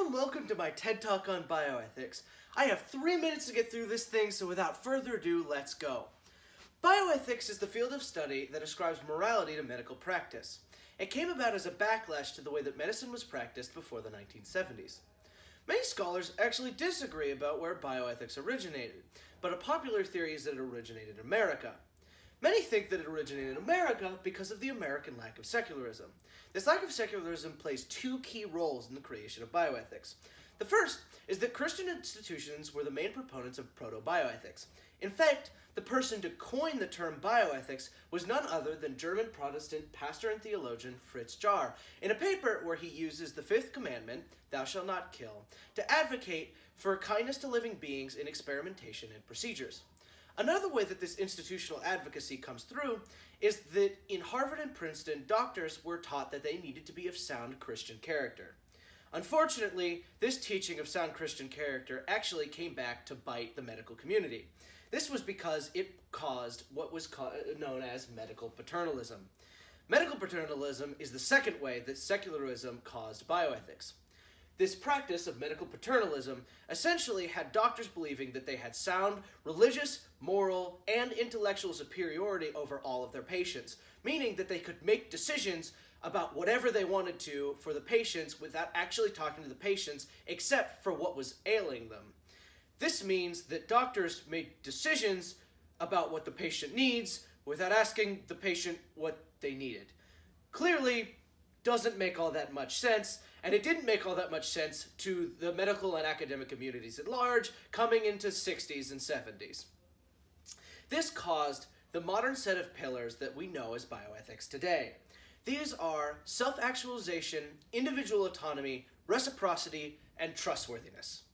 Hello and welcome to my TED Talk on bioethics. I have 3 minutes to get through this thing, so without further ado, let's go. Bioethics is the field of study that ascribes morality to medical practice. It came about as a backlash to the way that medicine was practiced before the 1970s. Many scholars actually disagree about where bioethics originated, but a popular theory is that it originated in America. Many think that it originated in America because of the American lack of secularism. This lack of secularism plays two key roles in the creation of bioethics. The first is that Christian institutions were the main proponents of proto-bioethics. In fact, the person to coin the term bioethics was none other than German Protestant pastor and theologian Fritz Jar, in a paper where he uses the fifth commandment, thou shalt not kill, to advocate for kindness to living beings in experimentation and procedures. Another way that this institutional advocacy comes through is that in Harvard and Princeton, doctors were taught that they needed to be of sound Christian character. Unfortunately, this teaching of sound Christian character actually came back to bite the medical community. This was because it caused what was known as medical paternalism. Medical paternalism is the second way that secularism caused bioethics. This practice of medical paternalism essentially had doctors believing that they had sound religious, moral, and intellectual superiority over all of their patients, meaning that they could make decisions about whatever they wanted to for the patients without actually talking to the patients except for what was ailing them. This means that doctors made decisions about what the patient needs without asking the patient what they needed. Clearly, doesn't make all that much sense, and it didn't make all that much sense to the medical and academic communities at large coming into 60s and 70s. This caused the modern set of pillars that we know as bioethics today. These are self-actualization, individual autonomy, reciprocity, and trustworthiness.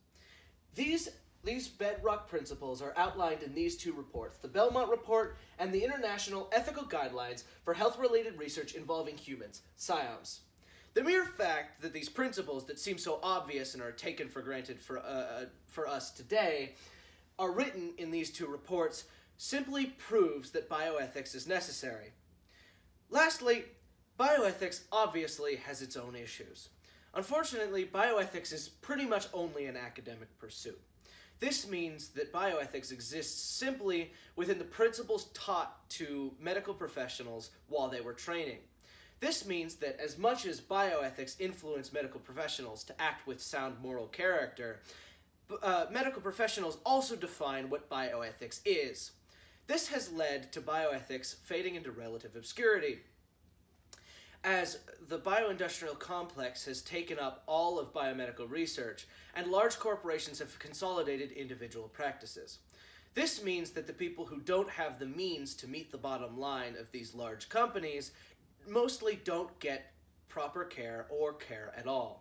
These bedrock principles are outlined in these two reports, the Belmont Report and the International Ethical Guidelines for Health-Related Research Involving Humans, SIOMS. The mere fact that these principles that seem so obvious and are taken for granted for us today are written in these two reports simply proves that bioethics is necessary. Lastly, bioethics obviously has its own issues. Unfortunately, bioethics is pretty much only an academic pursuit. This means that bioethics exists simply within the principles taught to medical professionals while they were training. This means that as much as bioethics influence medical professionals to act with sound moral character, medical professionals also define what bioethics is. This has led to bioethics fading into relative obscurity, as the bioindustrial complex has taken up all of biomedical research, and large corporations have consolidated individual practices. This means that the people who don't have the means to meet the bottom line of these large companies mostly don't get proper care or care at all.